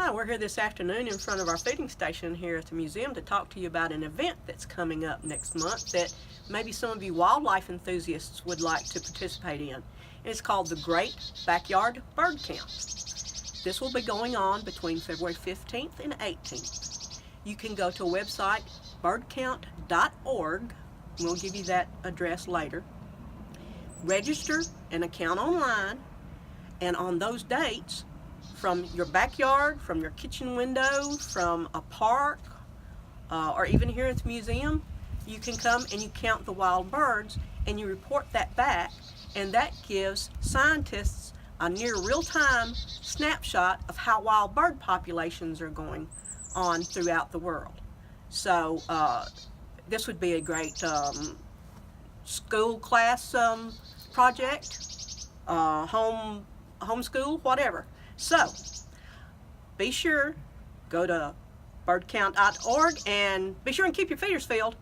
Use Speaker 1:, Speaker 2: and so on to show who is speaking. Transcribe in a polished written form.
Speaker 1: Hi, we're here this afternoon in front of our feeding station here at the museum to talk to you about an event that's coming up next month that maybe some of you wildlife enthusiasts would like to participate in. It's called the Great Backyard Bird Count. This will be going on between February 15th and 18th. You can go to a website, birdcount.org. We'll give you that address later. Register an account online, and on those dates, from your backyard, from your kitchen window, from a park, or even here at the museum, you can come and you count the wild birds and you report that back, and that gives scientists a near real-time snapshot of how wild bird populations are going on throughout the world. So this would be a great school class project, homeschool, whatever. So, be sure, go to birdcount.org and be sure and keep your feeders filled.